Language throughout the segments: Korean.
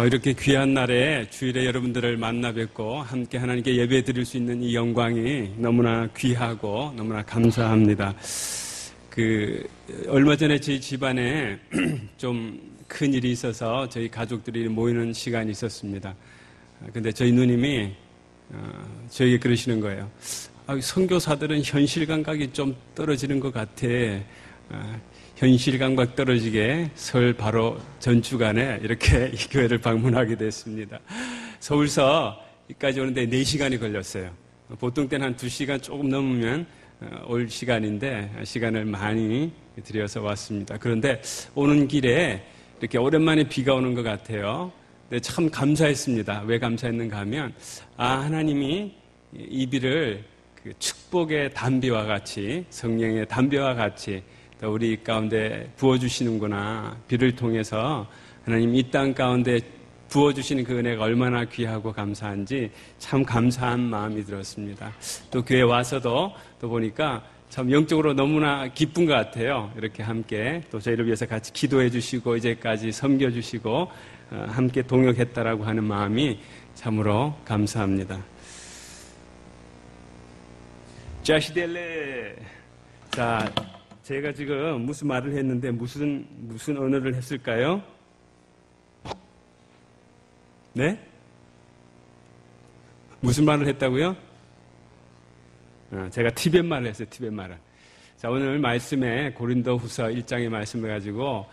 이렇게 귀한 날에 주일에 여러분들을 만나 뵙고 함께 하나님께 예배 드릴 수 있는 이 영광이 너무나 귀하고 너무나 감사합니다. 얼마 전에 저희 집안에 좀 큰 일이 있어서 저희 가족들이 모이는 시간이 있었습니다. 근데 저희 누님이 저에게 그러시는 거예요. 선교사들은 현실 감각이 좀 떨어지는 것 같아. 현실 감각 떨어지게 설 바로 전주간에 이렇게 이 교회를 방문하게 됐습니다. 서울서까지 오는데 4시간이 걸렸어요. 보통 때는 한 2시간 조금 넘으면 올 시간인데 시간을 많이 들여서 왔습니다. 그런데 오는 길에 이렇게 오랜만에 비가 오는 것 같아요. 근데 참 감사했습니다. 왜 감사했는가 하면 하나님이 이 비를 축복의 담비와 같이 성령의 담비와 같이 또 우리 가운데 부어주시는구나. 비를 통해서 하나님 이 땅 가운데 부어주시는 그 은혜가 얼마나 귀하고 감사한지 참 감사한 마음이 들었습니다. 또 교회 와서도 또 보니까 참 영적으로 너무나 기쁜 것 같아요. 이렇게 함께 또 저희를 위해서 같이 기도해 주시고 이제까지 섬겨 주시고 함께 동역했다라고 하는 마음이 참으로 감사합니다. 자시델레. 자, 제가 지금 무슨 말을 했는데 무슨 언어를 했을까요? 네? 무슨 말을 했다고요? 제가 티벳 말을 했어요. 티벳 말을. 자, 오늘 말씀에 고린도후서 1장의 말씀을 가지고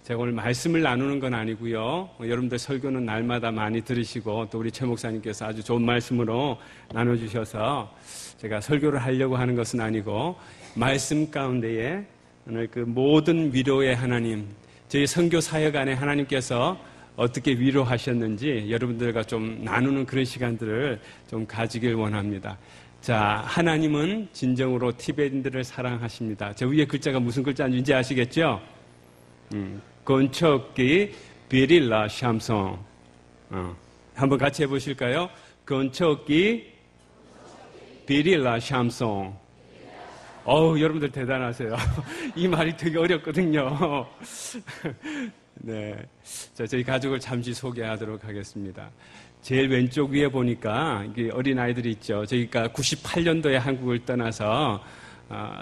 제가 오늘 말씀을 나누는 건 아니고요. 여러분들 설교는 날마다 많이 들으시고 또 우리 최 목사님께서 아주 좋은 말씀으로 나눠주셔서 제가 설교를 하려고 하는 것은 아니고 말씀 가운데에 오늘 그 모든 위로의 하나님, 저희 선교 사역 안에 하나님께서 어떻게 위로하셨는지 여러분들과 좀 나누는 그런 시간들을 좀 가지길 원합니다. 자, 하나님은 진정으로 티베트인들을 사랑하십니다. 저 위에 글자가 무슨 글자인지 이제 아시겠죠? 건초기 비릴라 샴송. 한번 같이 해보실까요? 건초기 비릴라 샴송. 여러분들 대단하세요. 이 말이 되게 어렵거든요. 네. 자, 저희 가족을 잠시 소개하도록 하겠습니다. 제일 왼쪽 위에 보니까 이게 어린아이들이 있죠. 저희가 98년도에 한국을 떠나서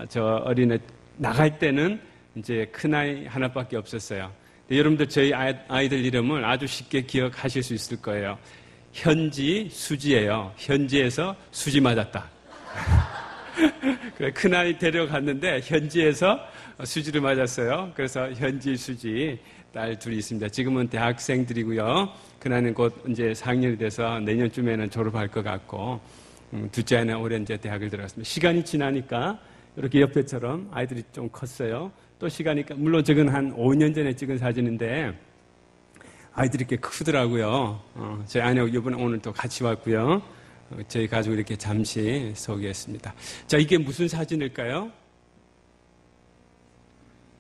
저 어린애 나갈 때는 이제 큰아이 하나밖에 없었어요. 여러분들 저희 아이들 이름을 아주 쉽게 기억하실 수 있을 거예요. 현지, 수지예요. 현지에서 수지 맞았다. 그래, 큰아이 데려갔는데 현지에서 수지를 맞았어요. 그래서 현지, 수지 딸 둘이 있습니다. 지금은 대학생들이고요. 큰아이는 곧 이제 4학년이 돼서 내년쯤에는 졸업할 것 같고, 둘째 아이는 올해 이제 대학을 들어갔습니다. 시간이 지나니까 이렇게 옆에처럼 아이들이 좀 컸어요. 또 시간이, 물론 저건 한 5년 전에 찍은 사진인데 아이들이 이렇게 크더라고요. 저희 아내하고 이번에 오늘 또 같이 왔고요. 저희 가족 이렇게 잠시 소개했습니다. 자, 이게 무슨 사진일까요?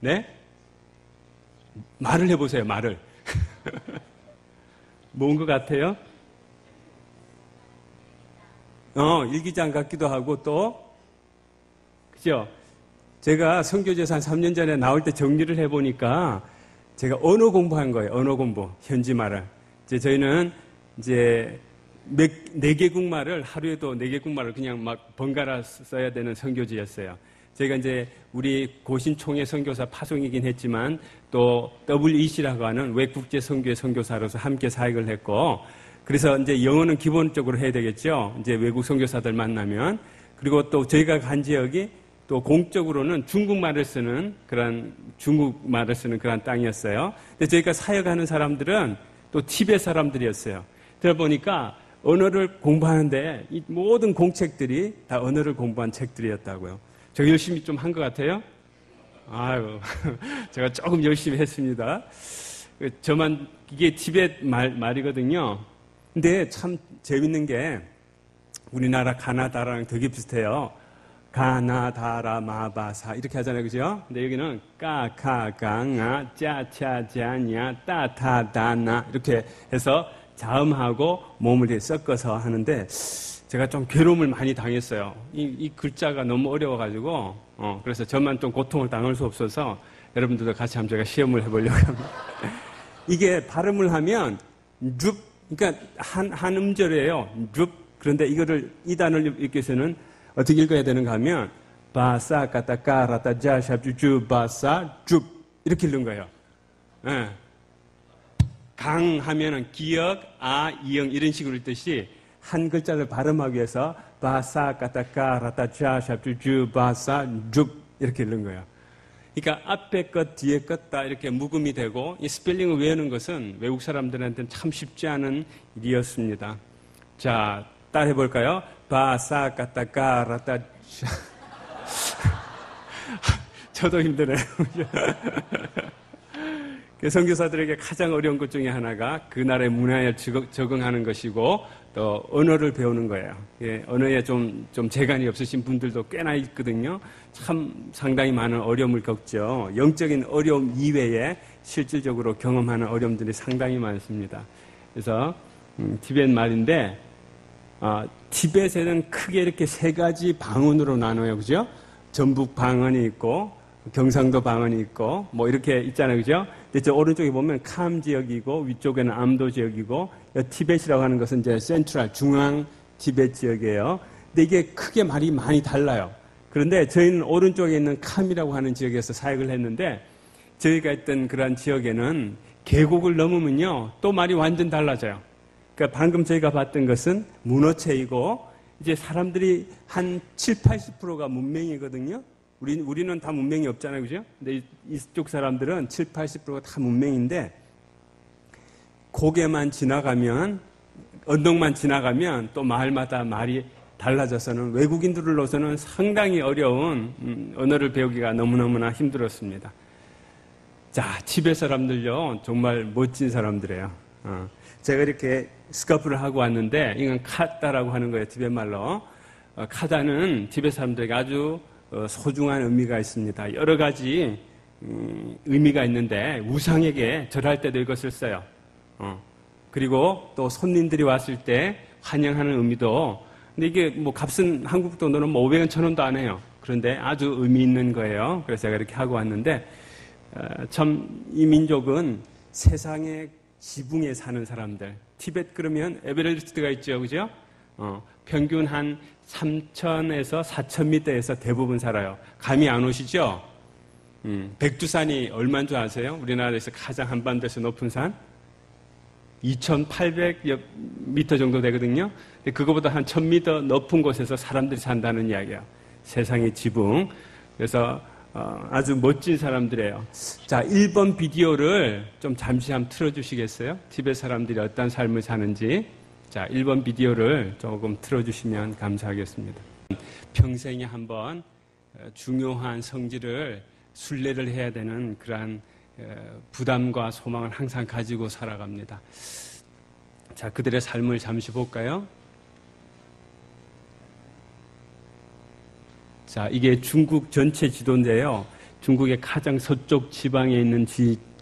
네? 말을 해보세요, 말을. 뭔 것 같아요? 일기장 같기도 하고 또, 그죠? 제가 선교제에서 한 3년 전에 나올 때 정리를 해보니까 제가 언어 공부한 거예요, 언어 공부. 현지 말을. 저희는 이제 4개국 말을 하루에도 4개국 말을 그냥 막 번갈아 써야 되는 선교지였어요. 저희가 이제 우리 고신총회 선교사 파송이긴 했지만 또 WEC라고 하는 외국제 선교의 선교사로서 함께 사역을 했고, 그래서 이제 영어는 기본적으로 해야 되겠죠. 이제 외국 선교사들 만나면. 그리고 또 저희가 간 지역이 또 공적으로는 중국말을 쓰는 그런 땅이었어요. 근데 저희가 사역하는 사람들은 또 티벳 사람들이었어요. 그러다 보니까 언어를 공부하는데 이 모든 공책들이 다 언어를 공부한 책들이었다고요. 저 열심히 좀 한 것 같아요? 아유, 제가 조금 열심히 했습니다. 저만, 이게 티벳 말이거든요. 근데 참 재밌는 게 우리나라 가나다라랑 되게 비슷해요. 가나다라 마바사 이렇게 하잖아요, 그죠? 근데 여기는 까카강아 짜차자냐 따타다나 이렇게 해서 자음하고 몸을 섞어서 하는데 제가 좀 괴로움을 많이 당했어요. 이 글자가 너무 어려워가지고 그래서 저만 좀 고통을 당할 수 없어서 여러분들도 같이 한번 제가 시험을 해보려고 합니다. 이게 발음을 하면 줍, 그러니까 한 음절이에요. 줍. 그런데 이 단어를 읽기 위해서는 어떻게 읽어야 되는가 하면 바사 까따까 라따자 샵주주 바사 줍 이렇게 읽는 거예요. 예. 강 하면은 기역, 이영 이런 식으로 읽듯이 한 글자를 발음하기 위해서 바사 까따까 라따자 샵주주 바사 줍 이렇게 읽는 거예요. 그러니까 앞에 것, 뒤에 것 다 이렇게 묵음이 되고 이 스펠링을 외우는 것은 외국 사람들한테는 참 쉽지 않은 일이었습니다. 자, 따라해 볼까요? 바사 까따까 라따자 저도 힘드네요. 선교사들에게 가장 어려운 것 중에 하나가 그 나라의 문화에 적응하는 것이고 또 언어를 배우는 거예요. 예, 언어에 좀 재간이 없으신 분들도 꽤나 있거든요. 참 상당히 많은 어려움을 겪죠. 영적인 어려움 이외에 실질적으로 경험하는 어려움들이 상당히 많습니다. 그래서 티벳 말인데 티벳에는 크게 이렇게 세 가지 방언으로 나눠요. 그죠? 전북 방언이 있고 경상도 방언이 있고 뭐 이렇게 있잖아요. 그죠? 근데 저 오른쪽에 보면 캄 지역이고 위쪽에는 암도 지역이고 티벳이라고 하는 것은 이제 센트럴 중앙 티벳 지역이에요. 근데 이게 크게 말이 많이 달라요. 그런데 저희는 오른쪽에 있는 캄이라고 하는 지역에서 사역을 했는데 저희가 있던 그러한 지역에는 계곡을 넘으면요 또 말이 완전 달라져요. 그러니까 방금 저희가 봤던 것은 문어체이고 이제 사람들이 한 70~80%가 문맹이거든요. 우리는 다 문맹이 없잖아요. 그죠? 근데 이쪽 사람들은 70~80%가 다 문맹인데 고개만 지나가면 언덕만 지나가면 또 마을마다 말이 달라져서는 외국인들로서는 상당히 어려운 언어를 배우기가 너무너무나 힘들었습니다. 자, 티벳 사람들요 정말 멋진 사람들이에요. 제가 이렇게 스카프를 하고 왔는데 이건 카다라고 하는 거예요. 티벳 말로. 카다는 티벳 사람들에게 아주 소중한 의미가 있습니다. 여러 가지 의미가 있는데 우상에게 절할 때도 이것을 써요. 그리고 또 손님들이 왔을 때 환영하는 의미도 근데 이게 뭐 값은 한국 돈으로는 뭐 500원, 1000원도 안 해요. 그런데 아주 의미 있는 거예요. 그래서 제가 이렇게 하고 왔는데 참 이 민족은 세상의 지붕에 사는 사람들. 티벳 그러면 에베레스트가 있죠. 그죠? 평균 한 3,000에서 4,000m에서 대부분 살아요. 감이 안 오시죠? 백두산이 얼마인 줄 아세요? 우리나라에서 가장 한반도에서 높은 산? 2,800m 정도 되거든요. 근데 그거보다 한 1,000m 높은 곳에서 사람들이 산다는 이야기예요. 세상의 지붕. 그래서 아주 멋진 사람들이에요. 자, 1번 비디오를 좀 잠시 한번 틀어주시겠어요? 티벳 사람들이 어떤 삶을 사는지. 자, 1번 비디오를 조금 틀어주시면 감사하겠습니다. 평생에 한번 중요한 성질을 순례를 해야 되는 그러한 부담과 소망을 항상 가지고 살아갑니다. 자, 그들의 삶을 잠시 볼까요? 자, 이게 중국 전체 지도인데요. 중국의 가장 서쪽 지방에 있는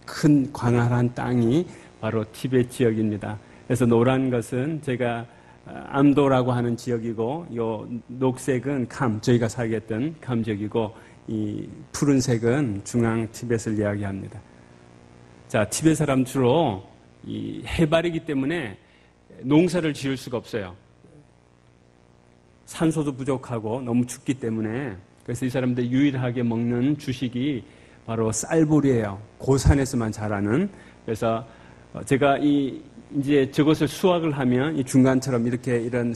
큰 광활한 땅이 바로 티벳 지역입니다. 그래서 노란 것은 제가 암도라고 하는 지역이고, 요 녹색은 저희가 살겠던 캄 지역이고, 이 푸른색은 중앙 티벳을 이야기합니다. 자, 티벳 사람 주로 이 해발이기 때문에 농사를 지을 수가 없어요. 산소도 부족하고 너무 춥기 때문에. 그래서 이 사람들 유일하게 먹는 주식이 바로 쌀보리예요. 고산에서만 자라는. 그래서 제가 이제 저것을 수확을 하면 이 중간처럼 이렇게 이런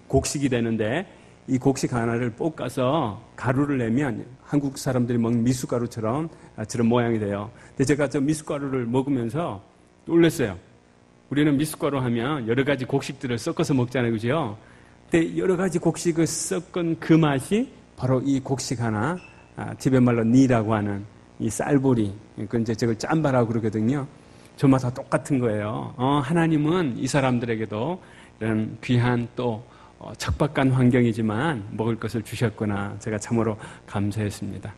곡식이 되는데 이 곡식 하나를 볶아서 가루를 내면 한국 사람들이 먹는 미숫가루처럼 저런 모양이 돼요. 근데 제가 저 미숫가루를 먹으면서 놀랐어요. 우리는 미숫가루 하면 여러 가지 곡식들을 섞어서 먹잖아요. 그죠? 근데 여러 가지 곡식을 섞은 그 맛이 바로 이 곡식 하나, 티벳 말로 니라고 하는 이 쌀보리. 그건 이제 저걸 짬바라고 그러거든요. 저마다 똑같은 거예요. 하나님은 이 사람들에게도 이런 귀한 또 척박한 환경이지만 먹을 것을 주셨구나. 제가 참으로 감사했습니다.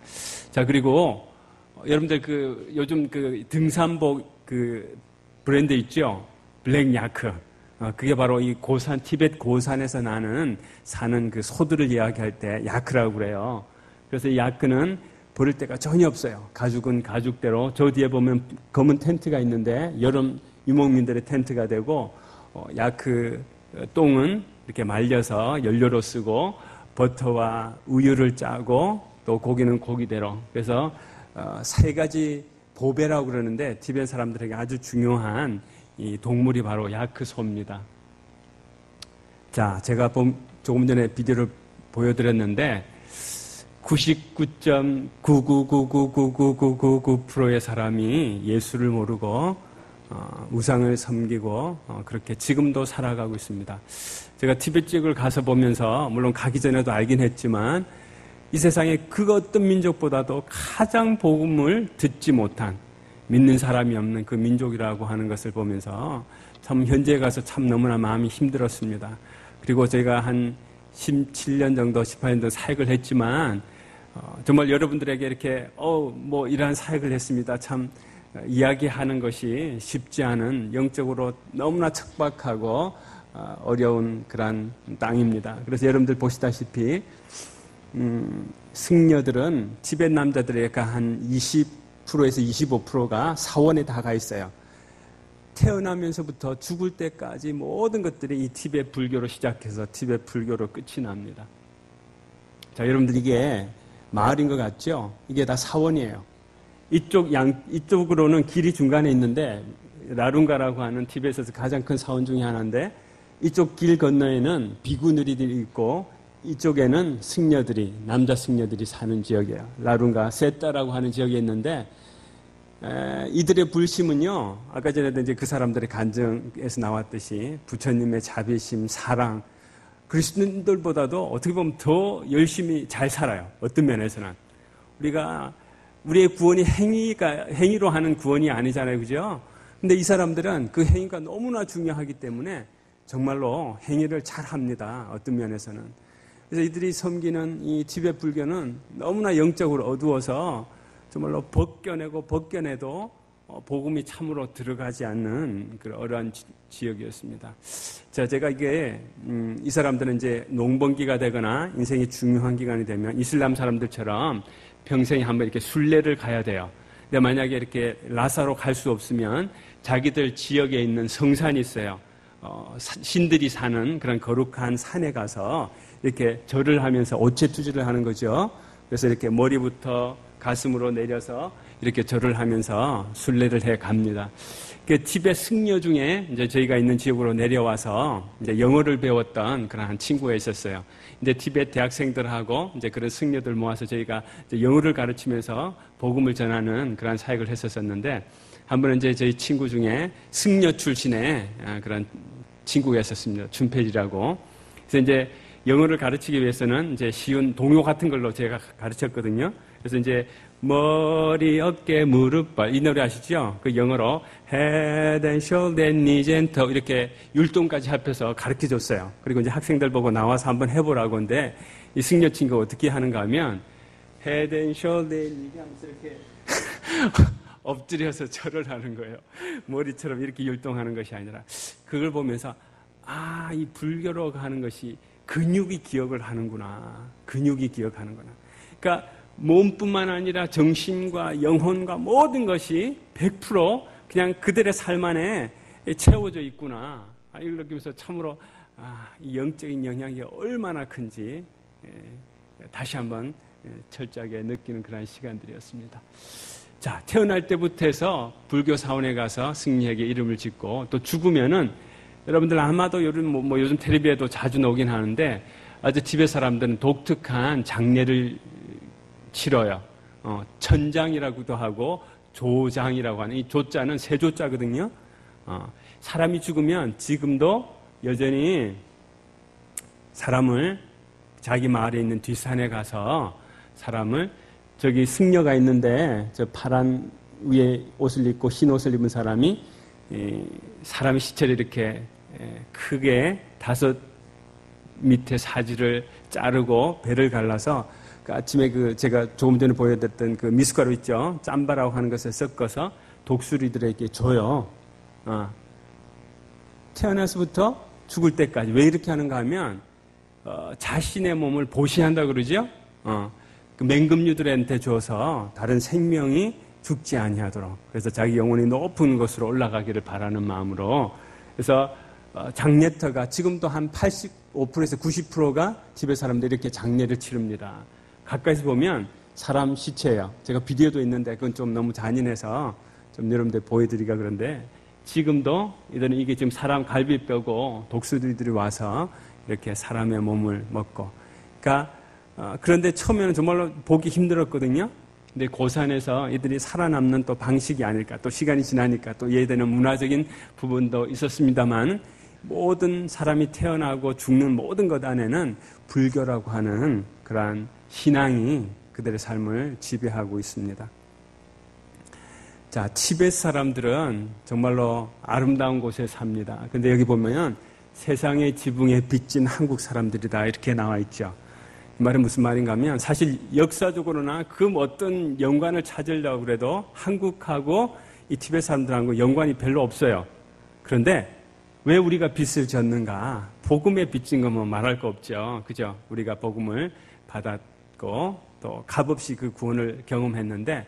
자, 그리고 여러분들 요즘 등산복 브랜드 있죠? 블랙야크. 그게 바로 이 티벳 고산에서 사는 그 소들을 이야기할 때 야크라고 그래요. 그래서 이 야크는 버릴 데가 전혀 없어요. 가죽은 가죽대로. 저 뒤에 보면 검은 텐트가 있는데 여름 유목민들의 텐트가 되고 야크 똥은 이렇게 말려서 연료로 쓰고 버터와 우유를 짜고 또 고기는 고기대로. 그래서 세 가지 보배라고 그러는데 티베트 사람들에게 아주 중요한 이 동물이 바로 야크소입니다. 자, 제가 조금 전에 비디오를 보여드렸는데 99.999999999%의 사람이 예수를 모르고 우상을 섬기고 그렇게 지금도 살아가고 있습니다. 제가 티베트 지역을 가서 보면서 물론 가기 전에도 알긴 했지만 이 세상에 그 어떤 민족보다도 가장 복음을 듣지 못한 믿는 사람이 없는 그 민족이라고 하는 것을 보면서 참 현지에 가서 참 너무나 마음이 힘들었습니다. 그리고 제가 한 17년 정도, 18년 정도 사역을 했지만 정말 여러분들에게 이렇게 뭐 이러한 사역을 했습니다. 참 이야기하는 것이 쉽지 않은 영적으로 너무나 척박하고 어려운 그런 땅입니다. 그래서 여러분들 보시다시피 승려들은 티베트 남자들의 한 20%에서 25%가 사원에 다 가 있어요. 태어나면서부터 죽을 때까지 모든 것들이 이 티베트 불교로 시작해서 티베트 불교로 끝이 납니다. 자, 여러분들 이게 마을인 것 같죠? 이게 다 사원이에요. 이쪽으로는 길이 중간에 있는데 라룬가라고 하는 티베트에서 가장 큰 사원 중에 하나인데 이쪽 길 건너에는 비구누리들이 있고 이쪽에는 승려들이, 남자 승려들이 사는 지역이에요. 라룬가 세따라고 하는 지역에 있는데 이들의 불심은요, 아까 전에도 이제 그 사람들의 간증에서 나왔듯이 부처님의 자비심, 사랑, 그리스도인들보다도 어떻게 보면 더 열심히 잘 살아요. 어떤 면에서는. 우리의 구원이 행위로 하는 구원이 아니잖아요. 그죠? 근데 이 사람들은 그 행위가 너무나 중요하기 때문에 정말로 행위를 잘 합니다. 어떤 면에서는. 그래서 이들이 섬기는 이 티베트 불교는 너무나 영적으로 어두워서 정말로 벗겨내도 복음이 참으로 들어가지 않는 그런 어려운 지역이었습니다. 자, 제가 이게 이 사람들은 이제 농번기가 되거나 인생이 중요한 기간이 되면 이슬람 사람들처럼 평생에 한번 이렇게 순례를 가야 돼요. 근데 만약에 이렇게 라사로 갈 수 없으면 자기들 지역에 있는 성산이 있어요. 신들이 사는 그런 거룩한 산에 가서 이렇게 절을 하면서 오체투지를 하는 거죠. 그래서 이렇게 머리부터 가슴으로 내려서 이렇게 절을 하면서 순례를 해 갑니다. 그 티베트 승려 중에 이제 저희가 있는 지역으로 내려와서 이제 영어를 배웠던 그런 한 친구가 있었어요. 이제 티베트 대학생들하고 이제 그런 승려들 모아서 저희가 이제 영어를 가르치면서 복음을 전하는 그런 사역을 했었었는데 한 번은 이제 저희 친구 중에 승려 출신의 그런 친구가 있었습니다. 준펠이라고. 그래서 이제 영어를 가르치기 위해서는 이제 쉬운 동요 같은 걸로 제가 가르쳤거든요. 그래서 이제 머리, 어깨, 무릎, 발 이 노래 아시죠? 그 영어로 head and shoulder, knees and toe 이렇게 율동까지 합해서 가르쳐줬어요. 그리고 이제 학생들 보고 나와서 한번 해보라고 하는데 이 승려 친구가 어떻게 하는가 하면 head and shoulder, knees 하면서 이렇게 엎드려서 절을 하는 거예요. 머리처럼 이렇게 율동하는 것이 아니라 그걸 보면서 이 불교로 하는 것이 근육이 기억을 하는구나. 근육이 기억하는구나. 그러니까 몸뿐만 아니라 정신과 영혼과 모든 것이 100% 그냥 그들의 삶 안에 채워져 있구나. 이걸 느끼면서 참으로 이 영적인 영향이 얼마나 큰지 다시 한번 철저하게 느끼는 그런 시간들이었습니다. 자, 태어날 때부터 해서 불교 사원에 가서 승리에게 이름을 짓고 또 죽으면은 여러분들 아마도 요즘 텔레비에도 자주 나오긴 하는데 아주 티베트 사람들은 독특한 장례를 치러요. 천장이라고도 하고 조장이라고 하는 이 조자는 세조자거든요. 사람이 죽으면 지금도 여전히 사람을 자기 마을에 있는 뒷산에 가서 사람을 저기 승려가 있는데 저 파란 위에 옷을 입고 흰 옷을 입은 사람이 사람의 시체를 이렇게 크게 5 밑에 사지를 자르고 배를 갈라서 그 아침에 제가 조금 전에 보여드렸던 그 미숫가루 있죠? 짬바라고 하는 것을 섞어서 독수리들에게 줘요. 태어나서부터 죽을 때까지. 왜 이렇게 하는가 하면 자신의 몸을 보시한다 그러죠? 그 맹금류들한테 줘서 다른 생명이 죽지 아니하도록, 그래서 자기 영혼이 높은 곳으로 올라가기를 바라는 마음으로, 그래서 장례터가 지금도 한 85%에서 90%가 티베트 사람들이 이렇게 장례를 치릅니다. 가까이서 보면 사람 시체예요. 제가 비디오도 있는데 그건 좀 너무 잔인해서 좀 여러분들 보여드리기가 그런데, 지금도 이게 지금 사람 갈비뼈고 독수리들이 와서 이렇게 사람의 몸을 먹고, 그러니까 그런데 처음에는 정말로 보기 힘들었거든요. 근데 고산에서 이들이 살아남는 또 방식이 아닐까, 또 시간이 지나니까 또 이해되는 문화적인 부분도 있었습니다만, 모든 사람이 태어나고 죽는 모든 것 안에는 불교라고 하는 그러한 신앙이 그들의 삶을 지배하고 있습니다. 자, 티베트 사람들은 정말로 아름다운 곳에 삽니다. 근데 여기 보면 세상의 지붕에 빚진 한국 사람들이다 이렇게 나와 있죠. 이 말은 무슨 말인가 하면, 사실 역사적으로나 그 어떤 연관을 찾으려고 그래도 한국하고 이 티베트 사람들하고 연관이 별로 없어요. 그런데 왜 우리가 빚을 졌는가? 복음에 빚진 거면 말할 거 없죠. 그죠? 우리가 복음을 받았고 또 값없이 그 구원을 경험했는데,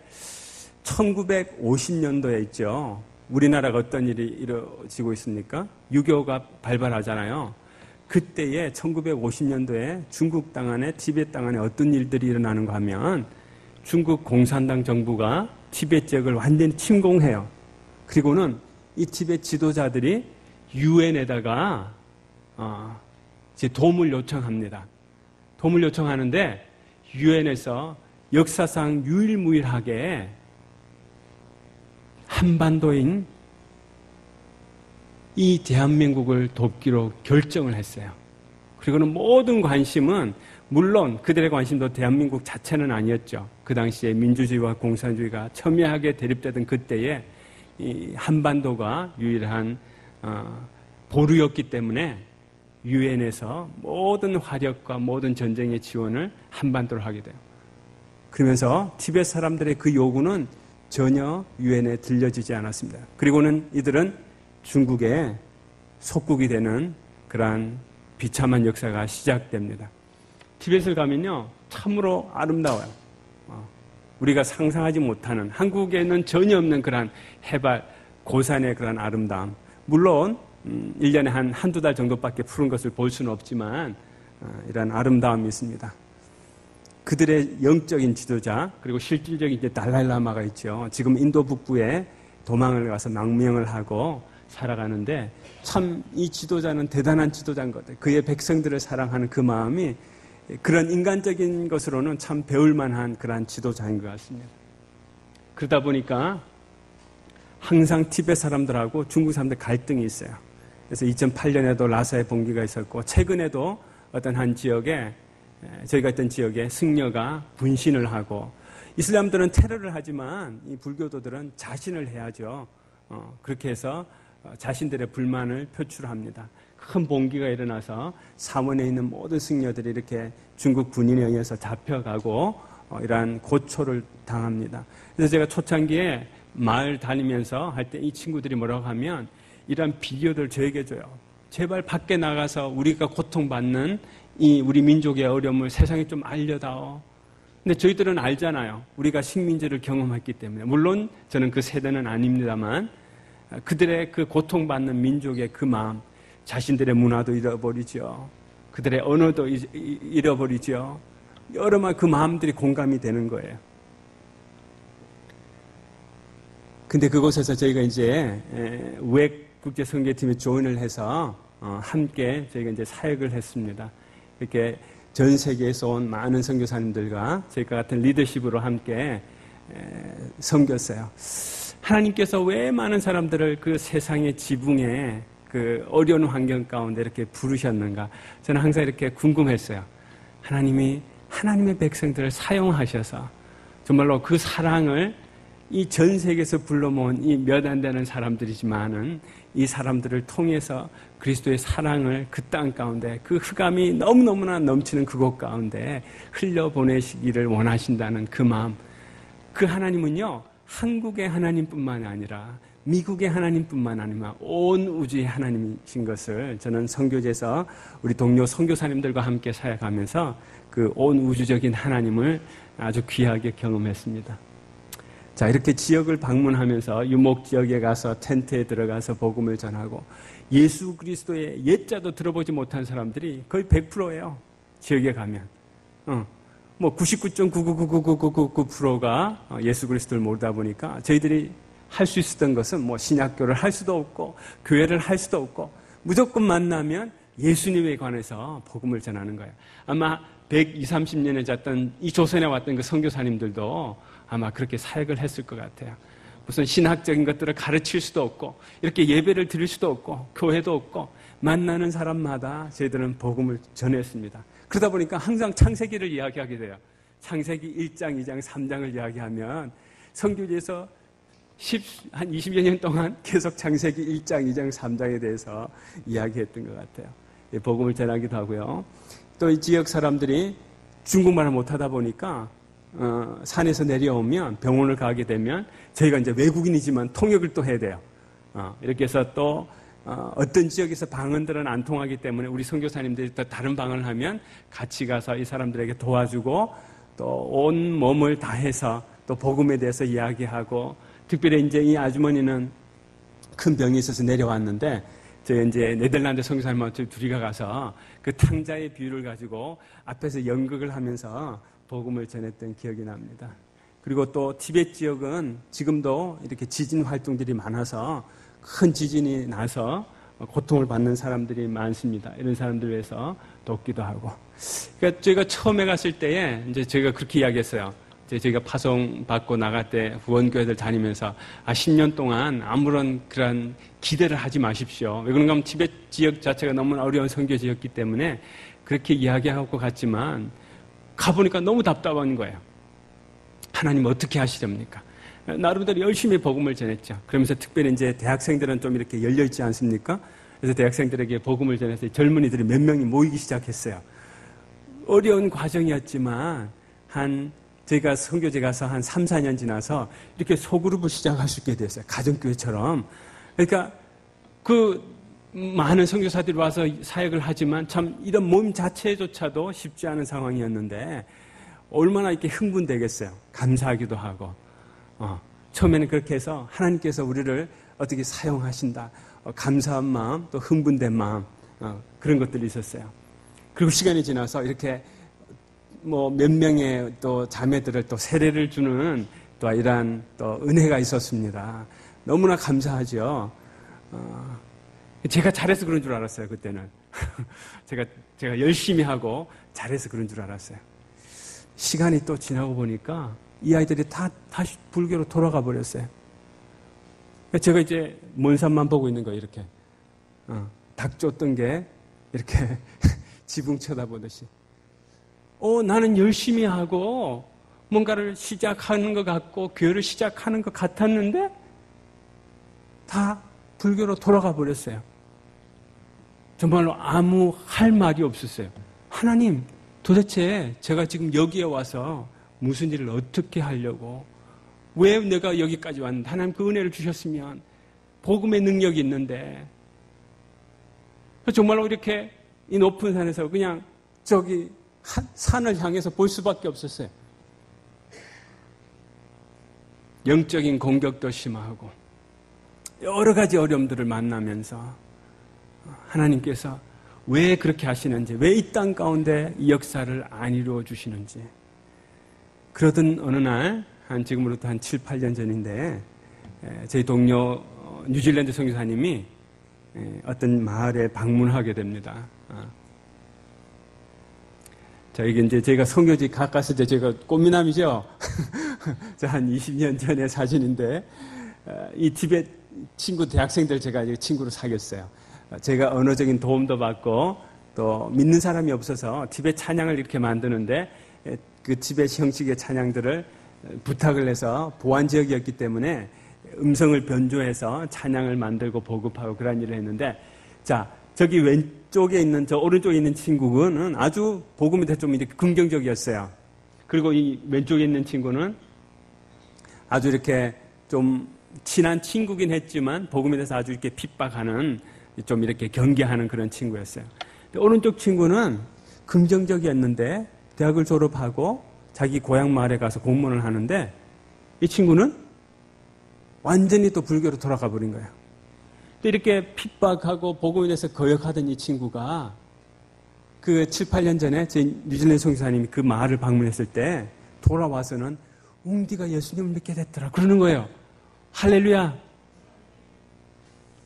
1950년도에 있죠. 우리나라가 어떤 일이 이루어지고 있습니까? 유교가 발발하잖아요. 그때에 1950년도에 중국 땅 안에, 티베트 땅 안에 어떤 일들이 일어나는가 하면, 중국 공산당 정부가 티베트 지역을 완전히 침공해요. 그리고는 이 티베트 지도자들이 유엔에다가 이제 도움을 요청합니다. 도움을 요청하는데 유엔에서 역사상 유일무이하게 한반도인 이 대한민국을 돕기로 결정을 했어요. 그리고는 모든 관심은, 물론 그들의 관심도 대한민국 자체는 아니었죠. 그 당시에 민주주의와 공산주의가 첨예하게 대립되던 그때에 이 한반도가 유일한 보루였기 때문에 유엔에서 모든 화력과 모든 전쟁의 지원을 한반도로 하게 돼요. 그러면서 티베트 사람들의 그 요구는 전혀 유엔에 들려지지 않았습니다. 그리고는 이들은 중국의 속국이 되는 그러한 비참한 역사가 시작됩니다. 티베트를 가면요, 참으로 아름다워요. 우리가 상상하지 못하는, 한국에는 전혀 없는 그러한 해발, 고산의 그러한 아름다움. 물론 1년에 한두 달 정도밖에 푸른 것을 볼 수는 없지만 이런 아름다움이 있습니다. 그들의 영적인 지도자, 그리고 실질적인 이제 달라이라마가 있죠. 지금 인도 북부에 도망을 가서 망명을 하고 살아가는데, 참 이 지도자는 대단한 지도자인 것 같아요. 그의 백성들을 사랑하는 그 마음이 그런 인간적인 것으로는 참 배울 만한 그런 지도자인 것 같습니다. 그러다 보니까 항상 티베트 사람들하고 중국 사람들 갈등이 있어요. 그래서 2008년에도 라사의 봉기가 있었고, 최근에도 어떤 한 지역에, 저희가 있던 지역에 승려가 분신을 하고, 이슬람들은 테러를 하지만 이 불교도들은 자신을 해야죠. 그렇게 해서 자신들의 불만을 표출합니다. 큰 봉기가 일어나서 사원에 있는 모든 승려들이 이렇게 중국 군인에 의해서 잡혀가고 이러한 고초를 당합니다. 그래서 제가 초창기에 마을 다니면서 할 때 이 친구들이 뭐라고 하면 이러한 비디오들 저에게 줘요. 제발 밖에 나가서 우리가 고통받는 이 우리 민족의 어려움을 세상에 좀 알려다오. 근데 저희들은 알잖아요. 우리가 식민지를 경험했기 때문에. 물론 저는 그 세대는 아닙니다만 그들의 그 고통받는 민족의 그 마음, 자신들의 문화도 잃어버리죠. 그들의 언어도 잃어버리죠. 여러 말 그 마음들이 공감이 되는 거예요. 근데 그곳에서 저희가 이제 국제선교팀에 조인을 해서 함께 저희가 이제 사역을 했습니다. 이렇게 전 세계에서 온 많은 선교사님들과 저희가 같은 리더십으로 함께 섬겼어요. 하나님께서 왜 많은 사람들을 그 세상의 지붕에 그 어려운 환경 가운데 이렇게 부르셨는가? 저는 항상 이렇게 궁금했어요. 하나님이 하나님의 백성들을 사용하셔서 정말로 그 사랑을 이 전 세계에서 불러 모은 이 몇 안 되는 사람들이지만은 이 사람들을 통해서 그리스도의 사랑을 그 땅 가운데 그 흑암이 너무너무나 넘치는 그곳 가운데 흘려보내시기를 원하신다는 그 마음. 그 하나님은요, 한국의 하나님뿐만 아니라 미국의 하나님뿐만 아니라 온 우주의 하나님이신 것을 저는 선교제에서 우리 동료 선교사님들과 함께 사역하면서 그 온 우주적인 하나님을 아주 귀하게 경험했습니다. 자, 이렇게 지역을 방문하면서 유목 지역에 가서 텐트에 들어가서 복음을 전하고 예수 그리스도의 옛자도 들어보지 못한 사람들이 거의 100%예요. 지역에 가면. 뭐 99.9999999%가 예수 그리스도를 모르다 보니까 저희들이 할 수 있었던 것은 뭐 신약교를 할 수도 없고 교회를 할 수도 없고 무조건 만나면 예수님에 관해서 복음을 전하는 거예요. 아마 120, 30년에 잤던 이 조선에 왔던 그 선교사님들도 아마 그렇게 사역을 했을 것 같아요. 무슨 신학적인 것들을 가르칠 수도 없고 이렇게 예배를 드릴 수도 없고 교회도 없고 만나는 사람마다 저희들은 복음을 전했습니다. 그러다 보니까 항상 창세기를 이야기하게 돼요. 창세기 1장, 2장, 3장을 이야기하면 선교지에서 한 20여 년 동안 계속 창세기 1장, 2장, 3장에 대해서 이야기했던 것 같아요. 복음을 전하기도 하고요. 또 이 지역 사람들이 중국말을 못하다 보니까 산에서 내려오면 병원을 가게 되면 저희가 이제 외국인이지만 통역을 또 해야 돼요. 이렇게 해서 또 어떤 지역에서 방언들은 안 통하기 때문에 우리 선교사님들이 또 다른 방언을 하면 같이 가서 이 사람들에게 도와주고 또 온 몸을 다해서 또 복음에 대해서 이야기하고 특별히 이제 이 아주머니는 큰 병이 있어서 내려왔는데 저희 이제 네덜란드 선교사님한테 둘이 가서 그 탕자의 비유를 가지고 앞에서 연극을 하면서 복음을 전했던 기억이 납니다. 그리고 또 티벳 지역은 지금도 이렇게 지진 활동들이 많아서 큰 지진이 나서 고통을 받는 사람들이 많습니다. 이런 사람들 위해서 돕기도 하고. 그러니까 저희가 처음에 갔을 때에 이제 저희가 그렇게 이야기했어요. 저희가 파송 받고 나갈 때 후원교회들 다니면서 10년 동안 아무런 그런 기대를 하지 마십시오. 왜 그런가 하면 티벳 지역 자체가 너무 어려운 선교지였기 때문에 그렇게 이야기하고 갔지만 가보니까 너무 답답한 거예요. 하나님 어떻게 하시렵니까? 나름대로 열심히 복음을 전했죠. 그러면서 특별히 이제 대학생들은 좀 이렇게 열려있지 않습니까? 그래서 대학생들에게 복음을 전해서 젊은이들이 몇 명이 모이기 시작했어요. 어려운 과정이었지만 저희가 선교제 가서 한 3, 4년 지나서 이렇게 소그룹을 시작할 수 있게 됐어요. 가정교회처럼. 그러니까 그 많은 선교사들이 와서 사역을 하지만 참 이런 몸 자체조차도 쉽지 않은 상황이었는데 얼마나 이렇게 흥분되겠어요. 감사하기도 하고. 처음에는 그렇게 해서 하나님께서 우리를 어떻게 사용하신다. 감사한 마음, 또 흥분된 마음, 그런 것들이 있었어요. 그리고 시간이 지나서 이렇게 뭐 몇 명의 또 자매들을 또 세례를 주는 또 이러한 또 은혜가 있었습니다. 너무나 감사하죠. 제가 잘해서 그런 줄 알았어요, 그때는. 제가 열심히 하고 잘해서 그런 줄 알았어요. 시간이 또 지나고 보니까 이 아이들이 다시 불교로 돌아가 버렸어요. 제가 이제 먼 산만 보고 있는 거예요, 이렇게. 닭 쫓던 게 이렇게 지붕 쳐다보듯이. 나는 열심히 하고 뭔가를 시작하는 것 같고 교회를 시작하는 것 같았는데 다 불교로 돌아가 버렸어요. 정말로 아무 할 말이 없었어요. 하나님, 도대체 제가 지금 여기에 와서 무슨 일을 어떻게 하려고, 왜 내가 여기까지 왔는데, 하나님 그 은혜를 주셨으면 복음의 능력이 있는데, 정말로 이렇게 이 높은 산에서 그냥 저기 산을 향해서 볼 수밖에 없었어요. 영적인 공격도 심하고 여러 가지 어려움들을 만나면서 하나님께서 왜 그렇게 하시는지, 왜 이 땅 가운데 이 역사를 안 이루어 주시는지. 그러던 어느 날, 지금으로부터 한 7, 8년 전인데 저희 동료 뉴질랜드 선교사님이 어떤 마을에 방문하게 됩니다. 이게 이제 제가 선교지 가까스을 때 제가 꽃미남이죠. 한 20년 전의 사진인데 이 티벳 친구 대학생들 제가 친구로 사귀었어요. 제가 언어적인 도움도 받고 또 믿는 사람이 없어서 티벳 찬양을 이렇게 만드는데 그 티벳 형식의 찬양들을 부탁을 해서 보안 지역이었기 때문에 음성을 변조해서 찬양을 만들고 보급하고 그런 일을 했는데, 자, 저기 왼쪽에 있는, 저 오른쪽에 있는 친구는 아주 복음에 대해서 좀 이렇게 긍정적이었어요. 그리고 이 왼쪽에 있는 친구는 아주 이렇게 좀 친한 친구긴 했지만 복음에 대해서 아주 이렇게 핍박하는, 좀 이렇게 경계하는 그런 친구였어요. 오른쪽 친구는 긍정적이었는데 대학을 졸업하고 자기 고향 마을에 가서 공무원을 하는데 이 친구는 완전히 또 불교로 돌아가 버린 거예요. 또 이렇게 핍박하고 복음에 대해서 거역하던 이 친구가 그 7, 8년 전에 제 뉴질랜드 선교사님이 그 마을을 방문했을 때 돌아와서는 웅디가 예수님을 믿게 됐더라 그러는 거예요. 할렐루야.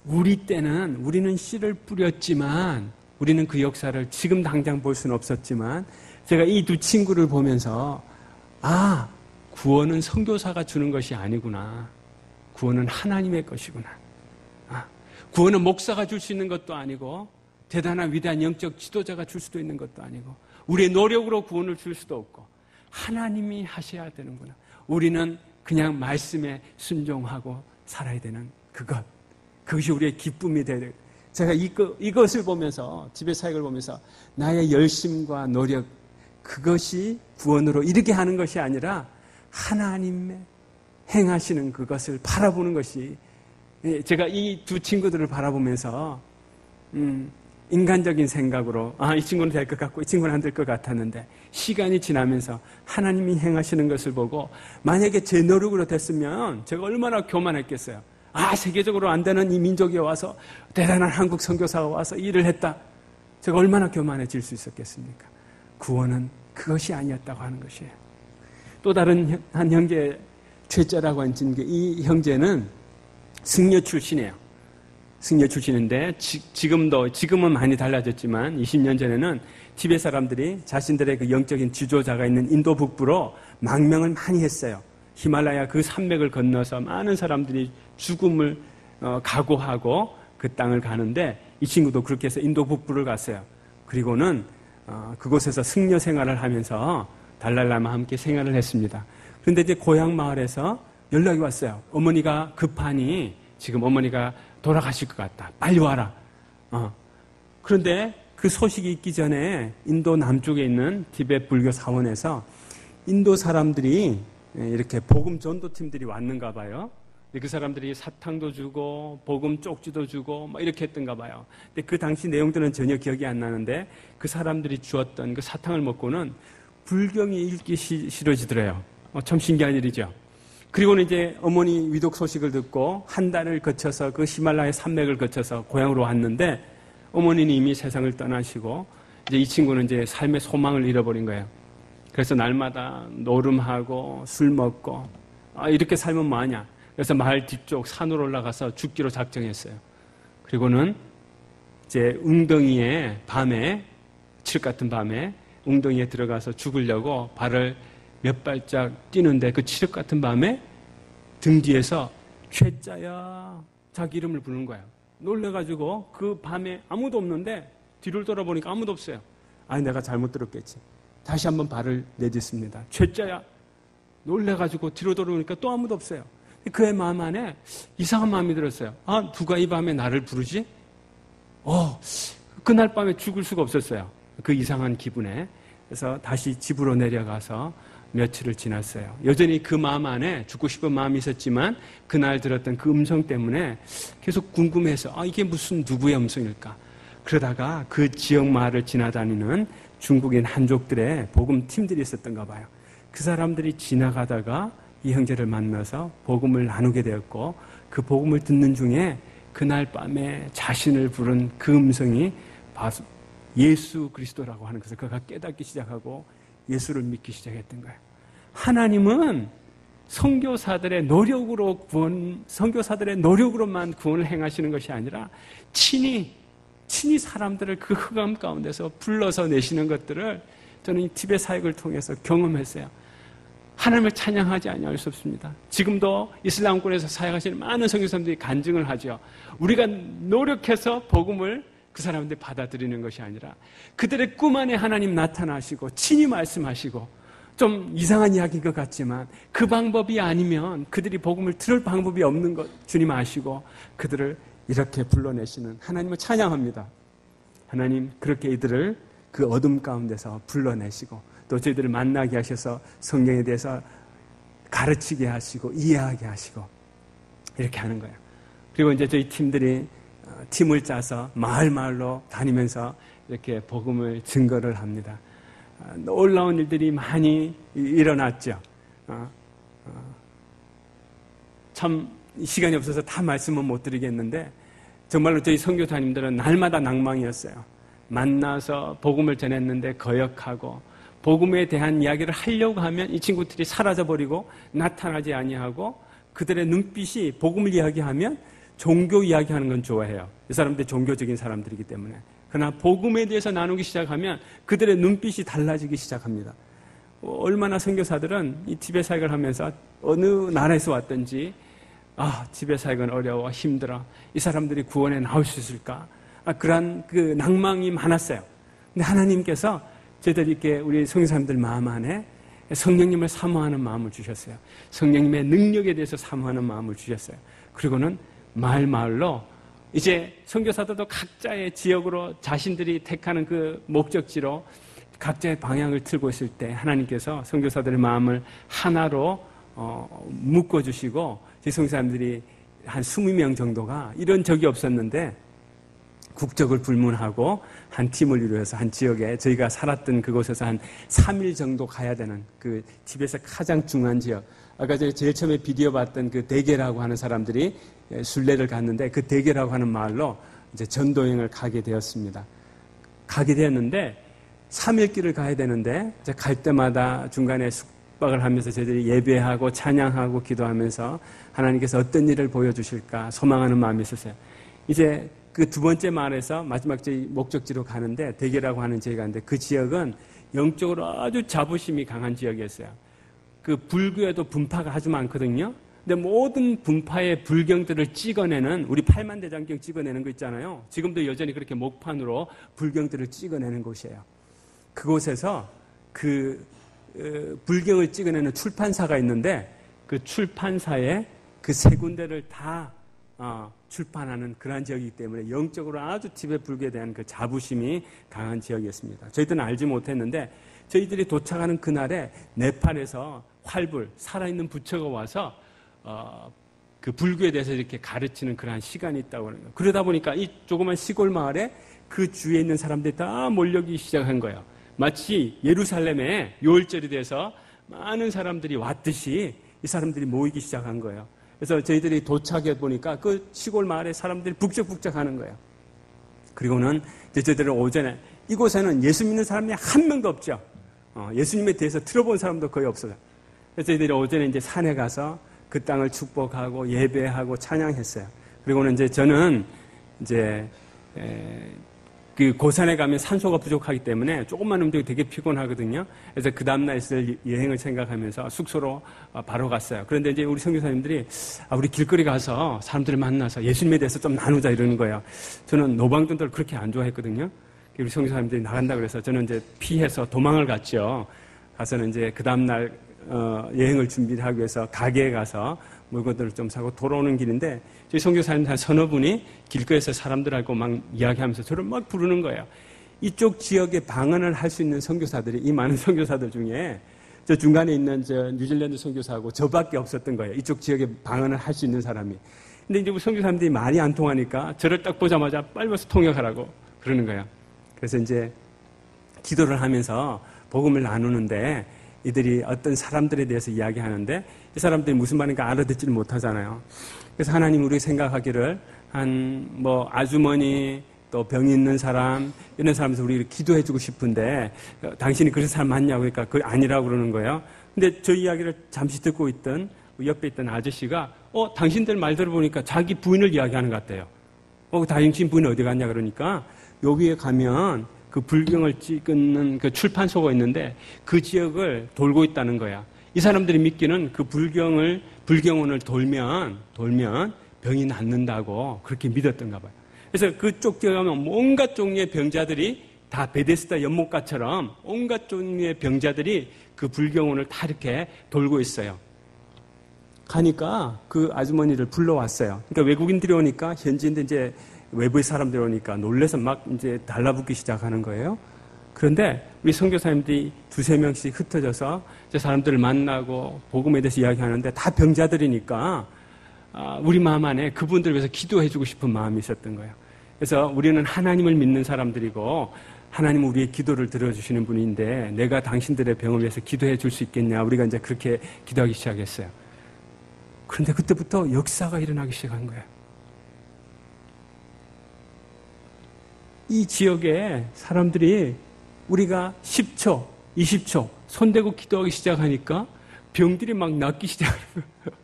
우리는 씨를 뿌렸지만 우리는 그 역사를 지금 당장 볼 수는 없었지만 제가 이 두 친구를 보면서 구원은 선교사가 주는 것이 아니구나. 구원은 하나님의 것이구나. 구원은 목사가 줄 수 있는 것도 아니고 대단한 위대한 영적 지도자가 줄 수도 있는 것도 아니고 우리의 노력으로 구원을 줄 수도 없고 하나님이 하셔야 되는구나. 우리는 그냥 말씀에 순종하고 살아야 되는 그것이 우리의 기쁨이 되야 돼요. 제가 이것을 보면서 집의 사역을 보면서 나의 열심과 노력 그것이 구원으로 이르게 하는 것이 아니라 하나님의 행하시는 그것을 바라보는 것이 제가 이 두 친구들을 바라보면서 인간적인 생각으로 이 친구는 될 것 같고 이 친구는 안 될 것 같았는데 시간이 지나면서 하나님이 행하시는 것을 보고 만약에 제 노력으로 됐으면 제가 얼마나 교만했겠어요. 세계적으로 안 되는 이 민족에 와서 대단한 한국 선교사가 와서 일을 했다. 제가 얼마나 교만해질 수 있었겠습니까? 구원은 그것이 아니었다고 하는 것이에요. 또 다른 한 형제 최자라고 하는 이 형제는 승려 출신이에요. 승려 출신인데 지금은 많이 달라졌지만 20년 전에는 티베트 사람들이 자신들의 그 영적인 지도자가 있는 인도 북부로 망명을 많이 했어요. 히말라야 그 산맥을 건너서 많은 사람들이 죽음을 각오하고 그 땅을 가는데 이 친구도 그렇게 해서 인도 북부를 갔어요. 그리고는 그곳에서 승려 생활을 하면서 달랄라마와 함께 생활을 했습니다. 그런데 이제 고향 마을에서 연락이 왔어요. 어머니가 급하니 지금 어머니가 돌아가실 것 같다. 빨리 와라. 그런데 그 소식이 있기 전에 인도 남쪽에 있는 티베트 불교 사원에서 인도 사람들이 이렇게 복음 전도팀들이 왔는가 봐요. 그 사람들이 사탕도 주고 복음 쪽지도 주고 막 이렇게 했던가 봐요. 근데 그 당시 내용들은 전혀 기억이 안 나는데 그 사람들이 주었던 그 사탕을 먹고는 불경이 읽기 싫어지더래요. 참 신기한 일이죠. 그리고는 이제 어머니 위독 소식을 듣고 한 달을 거쳐서 그 히말라야 산맥을 거쳐서 고향으로 왔는데 어머니는 이미 세상을 떠나시고 이제 이 친구는 이제 삶의 소망을 잃어버린 거예요. 그래서 날마다 노름하고 술 먹고 이렇게 살면 뭐하냐. 그래서 마을 뒤쪽 산으로 올라가서 죽기로 작정했어요. 그리고는 이제 웅덩이에 밤에 칠흑 같은 밤에 웅덩이에 들어가서 죽으려고 발을 몇 발짝 뛰는데 그 칠흑 같은 밤에 등 뒤에서 최자야 자기 이름을 부르는 거예요. 놀래가지고 그 밤에 아무도 없는데 뒤를 돌아보니까 아무도 없어요. 내가 잘못 들었겠지. 다시 한번 발을 내딛습니다. 최자야. 놀래가지고 뒤로 돌아보니까 또 아무도 없어요. 그의 마음 안에 이상한 마음이 들었어요. 누가 이 밤에 나를 부르지? 그날 밤에 죽을 수가 없었어요. 그 이상한 기분에. 그래서 다시 집으로 내려가서 며칠을 지났어요. 여전히 그 마음 안에 죽고 싶은 마음이 있었지만 그날 들었던 그 음성 때문에 계속 궁금해서 이게 무슨 누구의 음성일까? 그러다가 그 지역 마을을 지나다니는 중국인 한족들의 복음 팀들이 있었던가 봐요. 그 사람들이 지나가다가 이 형제를 만나서 복음을 나누게 되었고 그 복음을 듣는 중에 그날 밤에 자신을 부른 그 음성이 예수 그리스도라고 하는 것을 그가 깨닫기 시작하고 예수를 믿기 시작했던 거예요. 하나님은 선교사들의 노력으로만 구원을 행하시는 것이 아니라 친히 사람들을 그 흑암 가운데서 불러서 내시는 것들을 저는 이 티베트 사역을 통해서 경험했어요. 하나님을 찬양하지 아니할 수 없습니다. 지금도 이슬람권에서 사역하시는 많은 선교사님들이 간증을 하죠. 우리가 노력해서 복음을 그 사람들 받아들이는 것이 아니라 그들의 꿈 안에 하나님 나타나시고 친히 말씀하시고 좀 이상한 이야기인 것 같지만 그 방법이 아니면 그들이 복음을 들을 방법이 없는 것 주님 아시고 그들을 이렇게 불러내시는 하나님을 찬양합니다. 하나님 그렇게 이들을 그 어둠 가운데서 불러내시고 또 저희들을 만나게 하셔서 성경에 대해서 가르치게 하시고 이해하게 하시고 이렇게 하는 거예요. 그리고 이제 저희 팀을 짜서 마을로 다니면서 이렇게 복음을 증거를 합니다. 놀라운 일들이 많이 일어났죠. 참 시간이 없어서 다 말씀은 못 드리겠는데 정말로 저희 선교사님들은 날마다 낭망이었어요. 만나서 복음을 전했는데 거역하고 복음에 대한 이야기를 하려고 하면 이 친구들이 사라져버리고 나타나지 아니하고 그들의 눈빛이 복음을 이야기하면 종교 이야기하는 건 좋아해요. 이 사람들이 종교적인 사람들이기 때문에. 그러나 복음에 대해서 나누기 시작하면 그들의 눈빛이 달라지기 시작합니다. 얼마나 선교사들은 이 티베트 사역을 하면서 어느 나라에서 왔든지 티베트 사역은 어려워 힘들어 이 사람들이 구원에 나올 수 있을까 그러한 그 낭망이 많았어요. 근데 하나님께서 저희들에게 우리 선교사님들 마음 안에 성령님을 사모하는 마음을 주셨어요. 성령님의 능력에 대해서 사모하는 마음을 주셨어요. 그리고는 마을로 이제 선교사들도 각자의 지역으로 자신들이 택하는 그 목적지로 각자의 방향을 틀고 있을 때 하나님께서 선교사들의 마음을 하나로 묶어주시고 저희 선교사님들이 한 20명 정도가 이런 적이 없었는데 국적을 불문하고 한 팀을 이루어서 한 지역에 저희가 살았던 그곳에서 한 3일 정도 가야 되는 그 티베트에서 가장 중요한 지역. 아까 제일 처음에 비디오 봤던 그 대게라고 하는 사람들이 순례를 갔는데 그 대게라고 하는 마을로 이제 전도여행을 가게 되었습니다. 가게 되었는데 3일 길을 가야 되는데 이제 갈 때마다 중간에 숙박을 하면서 저희들이 예배하고 찬양하고 기도하면서 하나님께서 어떤 일을 보여주실까 소망하는 마음이 있었어요. 이제 그 두 번째 마을에서 마지막 저희 목적지로 가는데 대게라고 하는 지역이 가는데 그 지역은 영적으로 아주 자부심이 강한 지역이었어요. 그 불교에도 분파가 아주 많거든요. 근데 모든 분파의 불경들을 찍어내는 우리 팔만대장경 찍어내는 거 있잖아요. 지금도 여전히 그렇게 목판으로 불경들을 찍어내는 곳이에요. 그곳에서 그 불경을 찍어내는 출판사가 있는데 그 출판사에 그 세 군데를 다 출판하는 그러한 지역이기 때문에 영적으로 아주 티베트 불교에 대한 그 자부심이 강한 지역이었습니다. 저희들은 알지 못했는데 저희들이 도착하는 그날에 네팔에서 활불 살아있는 부처가 와서 그 불교에 대해서 이렇게 가르치는 그러한 시간이 있다고 하는 거예요. 그러다 보니까 이 조그만 시골 마을에 그 주위에 있는 사람들이 다 몰려기 시작한 거예요. 마치 예루살렘에 요월절이 돼서 많은 사람들이 왔듯이 이 사람들이 모이기 시작한 거예요. 그래서 저희들이 도착해 보니까 그 시골 마을에 사람들이 북적북적 하는 거예요. 그리고는 저희들은 오전에 이곳에는 예수 믿는 사람이 한 명도 없죠. 예수님에 대해서 들어본 사람도 거의 없어요. 그래서 저희들이 오전에 이제 산에 가서 그 땅을 축복하고 예배하고 찬양했어요. 그리고는 이제 저는 이제 그 고산에 가면 산소가 부족하기 때문에 조금만 움직여도 되게 피곤하거든요. 그래서 그 다음날 있을 여행을 생각하면서 숙소로 바로 갔어요. 그런데 이제 우리 선교사님들이 우리 길거리 가서 사람들을 만나서 예수님에 대해서 좀 나누자 이러는 거예요. 저는 노방전도를 그렇게 안 좋아했거든요. 우리 선교사님들이 나간다 그래서 저는 이제 피해서 도망을 갔죠. 가서는 이제 그 다음날 여행을 준비를 하기 위해서 가게에 가서 물건들을 좀 사고 돌아오는 길인데 저희 선교사님 한 서너 분이 길거리에서 사람들하고 막 이야기하면서 저를 막 부르는 거예요. 이쪽 지역에 방언을 할 수 있는 선교사들이 이 많은 선교사들 중에 저 중간에 있는 저 뉴질랜드 선교사하고 저밖에 없었던 거예요. 이쪽 지역에 방언을 할 수 있는 사람이. 근데 이제 우리 선교사님들이 말이 안 통하니까 저를 딱 보자마자 빨리 와서 통역하라고 그러는 거예요. 그래서 이제 기도를 하면서 복음을 나누는데 이들이 어떤 사람들에 대해서 이야기하는데 이 사람들이 무슨 말인가 알아듣지를 못하잖아요. 그래서 하나님 우리 생각하기를 아주머니 또 병이 있는 사람 이런 사람에서 우리 기도해주고 싶은데 당신이 그런 사람 맞냐고 그러니까 그게 아니라고 그러는 거예요. 근데 저 이야기를 잠시 듣고 있던 옆에 있던 아저씨가 당신들 말 들어보니까 자기 부인을 이야기하는 것 같아요. 당신 부인 어디 갔냐 그러니까 여기에 가면 그 불경을 찍는 그 출판소가 있는데 그 지역을 돌고 있다는 거야. 이 사람들이 믿기는 그 불경원을 돌면 병이 낫는다고 그렇게 믿었던가 봐요. 그래서 그쪽 지역에 가면 온갖 종류의 병자들이 다 베데스다 연못가처럼 온갖 종류의 병자들이 그 불경원을 다 이렇게 돌고 있어요. 가니까 그 아주머니를 불러왔어요. 그러니까 외국인들이 오니까 현지인들 이제 외부의 사람들이 오니까 놀래서 막 이제 달라붙기 시작하는 거예요. 그런데 우리 선교사님들이 두세 명씩 흩어져서 이제 사람들을 만나고 복음에 대해서 이야기하는데 다 병자들이니까 우리 마음 안에 그분들을 위해서 기도해주고 싶은 마음이 있었던 거예요. 그래서 우리는 하나님을 믿는 사람들이고 하나님은 우리의 기도를 들어주시는 분인데 내가 당신들의 병을 위해서 기도해 줄 수 있겠냐. 우리가 이제 그렇게 기도하기 시작했어요. 그런데 그때부터 역사가 일어나기 시작한 거예요. 이 지역에 사람들이 우리가 10초, 20초 손대고 기도하기 시작하니까 병들이 막 낫기 시작하는 거예요.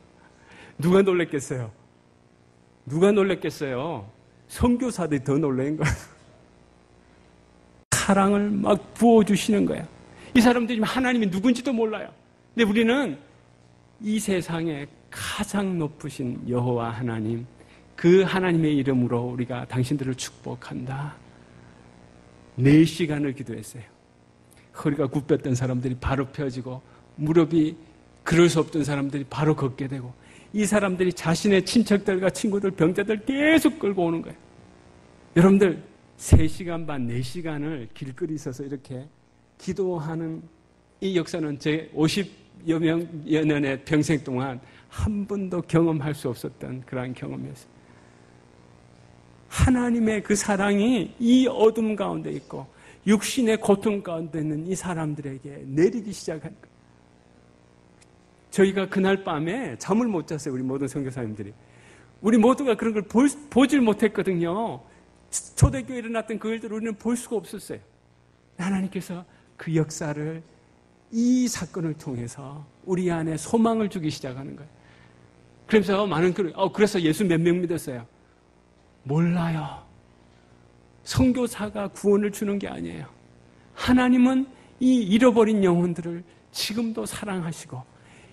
누가 놀랬겠어요? 누가 놀랬겠어요? 선교사들이 더 놀란 거예요. 사랑을 막 부어주시는 거예요. 이 사람들이 하나님이 누군지도 몰라요. 근데 우리는 이 세상에 가장 높으신 여호와 하나님, 그 하나님의 이름으로 우리가 당신들을 축복한다. 4시간을 기도했어요. 허리가 굽혔던 사람들이 바로 펴지고, 무릎이 그럴 수 없던 사람들이 바로 걷게 되고, 이 사람들이 자신의 친척들과 친구들, 병자들 계속 끌고 오는 거예요. 여러분들 3시간 반, 4시간을 길거리 서서 이렇게 기도하는 이 역사는 제 50여 년의 평생 동안 한 번도 경험할 수 없었던 그러한 경험이었어요. 하나님의 그 사랑이 이 어둠 가운데 있고 육신의 고통 가운데 있는 이 사람들에게 내리기 시작한 거예요. 저희가 그날 밤에 잠을 못 잤어요. 우리 모든 선교사님들이. 우리 모두가 그런 걸 보질 못했거든요. 초대교회에 일어났던 그 일들을 우리는 볼 수가 없었어요. 하나님께서 그 역사를 이 사건을 통해서 우리 안에 소망을 주기 시작하는 거예요. 그러면서 많은 그래서 예수 몇 명 믿었어요? 몰라요. 선교사가 구원을 주는 게 아니에요. 하나님은 이 잃어버린 영혼들을 지금도 사랑하시고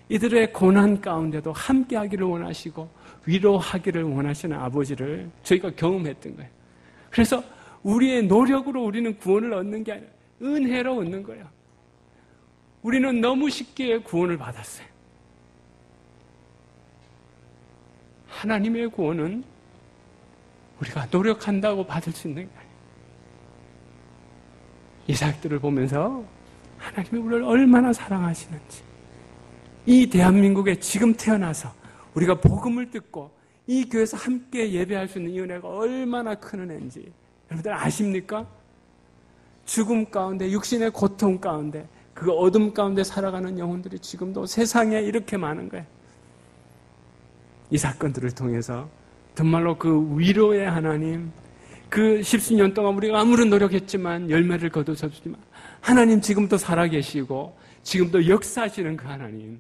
이들의 고난 가운데도 함께하기를 원하시고 위로하기를 원하시는 아버지를 저희가 경험했던 거예요. 그래서 우리의 노력으로 우리는 구원을 얻는 게 아니라 은혜로 얻는 거예요. 우리는 너무 쉽게 구원을 받았어요. 하나님의 구원은 우리가 노력한다고 받을 수 있는 게 아니에요. 이삭들을 보면서 하나님이 우리를 얼마나 사랑하시는지, 이 대한민국에 지금 태어나서 우리가 복음을 듣고 이 교회에서 함께 예배할 수 있는 이 은혜가 얼마나 큰 은혜인지 여러분들 아십니까? 죽음 가운데, 육신의 고통 가운데, 그 어둠 가운데 살아가는 영혼들이 지금도 세상에 이렇게 많은 거예요. 이 사건들을 통해서 정말로 그 위로의 하나님, 그 십수년 동안 우리가 아무런 노력했지만 열매를 거두셨지만 하나님 지금도 살아계시고 지금도 역사하시는 그 하나님,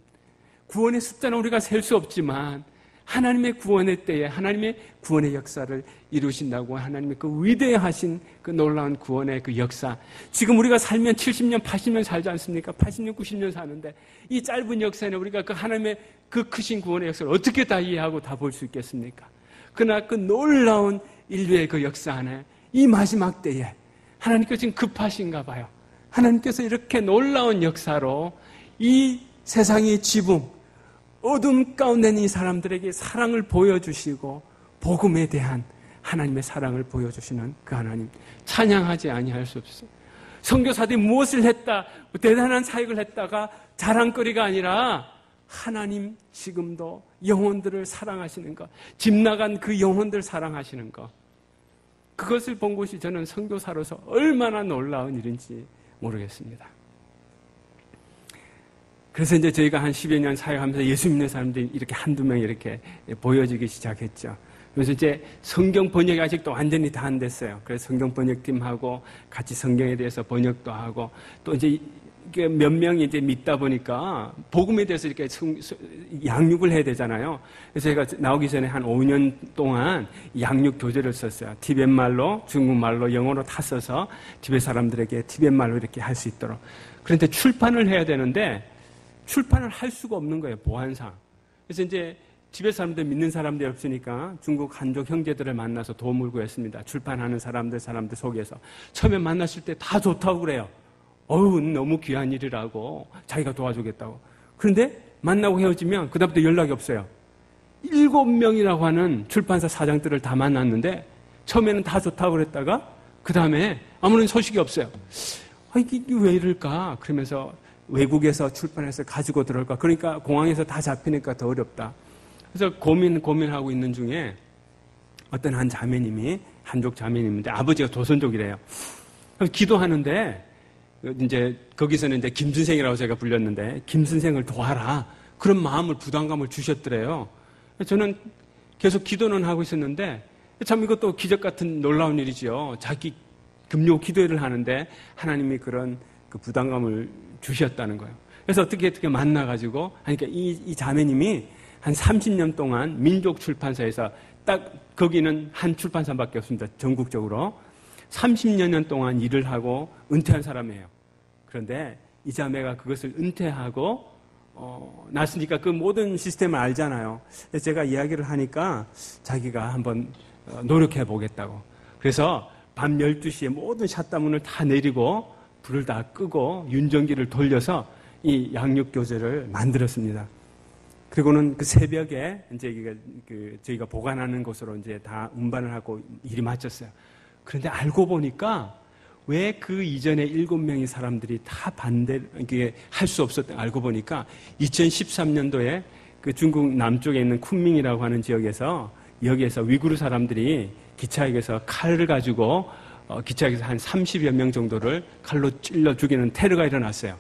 구원의 숫자는 우리가 셀 수 없지만 하나님의 구원의 때에 하나님의 구원의 역사를 이루신다고, 하나님의 그 위대하신 그 놀라운 구원의 그 역사, 지금 우리가 살면 70년, 80년 살지 않습니까? 80년, 90년 사는데 이 짧은 역사에는 우리가 그 하나님의 그 크신 구원의 역사를 어떻게 다 이해하고 다 볼 수 있겠습니까? 그러나 그 놀라운 인류의 그 역사 안에 이 마지막 때에 하나님께서 지금 급하신가 봐요. 하나님께서 이렇게 놀라운 역사로 이 세상의 지붕, 어둠 가운데 있는 이 사람들에게 사랑을 보여주시고 복음에 대한 하나님의 사랑을 보여주시는 그 하나님, 찬양하지 아니할 수 없어요. 선교사들이 무엇을 했다, 대단한 사역을 했다가 자랑거리가 아니라 하나님 지금도 영혼들을 사랑하시는 것, 집 나간 그 영혼들 사랑하시는 것, 그것을 본 것이 저는 선교사로서 얼마나 놀라운 일인지 모르겠습니다. 그래서 이제 저희가 한 10여 년 사역하면서 예수 믿는 사람들이 이렇게 한두 명 이렇게 보여지기 시작했죠. 그래서 이제 성경 번역이 아직도 완전히 다 안 됐어요. 그래서 성경 번역팀하고 같이 성경에 대해서 번역도 하고, 또 이제 몇 명이 이제 믿다 보니까 복음에 대해서 이렇게 양육을 해야 되잖아요. 그래서 제가 나오기 전에 한 5년 동안 양육 교재를 썼어요. 티벳 말로, 중국 말로, 영어로 다 써서 티벳 사람들에게 티벳 말로 이렇게 할 수 있도록. 그런데 출판을 해야 되는데 출판을 할 수가 없는 거예요, 보안상. 그래서 이제 티벳 사람들 믿는 사람들이 없으니까 중국 한족 형제들을 만나서 도움을 구했습니다. 출판하는 사람들 속에서. 처음에 만났을 때 다 좋다고 그래요. 어우, 너무 귀한 일이라고, 자기가 도와주겠다고. 그런데 만나고 헤어지면 그다음부터 연락이 없어요. 7명이라고 하는 출판사 사장들을 다 만났는데 처음에는 다 좋다고 그랬다가 그 다음에 아무런 소식이 없어요. 이게 왜 이럴까? 그러면서 외국에서 출판해서 가지고 들어올까? 그러니까 공항에서 다 잡히니까 더 어렵다. 그래서 고민하고 있는 중에 어떤 한 자매님이, 한족 자매님인데 아버지가 조선족이래요. 그래서 기도하는데 이제 거기서는 김 선생이라고 제가 불렸는데 김 선생을 도와라, 그런 마음을, 부담감을 주셨더래요. 저는 계속 기도는 하고 있었는데 참 이것도 기적 같은 놀라운 일이죠. 자기 금요 기도회를 하는데 하나님이 그런 그 부담감을 주셨다는 거예요. 그래서 어떻게 만나가지고 하니까 이 자매님이 한 30년 동안 민족 출판사에서 딱 거기는 한 출판사밖에 없습니다. 전국적으로 30년 동안 일을 하고 은퇴한 사람이에요. 그런데 이 자매가 그것을 은퇴하고 났으니까 그 모든 시스템을 알잖아요. 그래서 제가 이야기를 하니까 자기가 한번 노력해 보겠다고. 그래서 밤 12시에 모든 샷다문을 다 내리고 불을 다 끄고 윤전기를 돌려서 이 양육교재를 만들었습니다. 그리고는 그 새벽에 이제 저희가 보관하는 곳으로 이제 다 운반을 하고 일이 마쳤어요. 그런데 알고 보니까 왜 그 이전에 7명의 사람들이 다 반대를 할 수 없었던 알고 보니까 2013년도에 그 중국 남쪽에 있는 쿤밍이라고 하는 지역에서 여기에서 위구르 사람들이 기차역에서 칼을 가지고 기차역에서 한 30여 명 정도를 칼로 찔러 죽이는 테러가 일어났어요.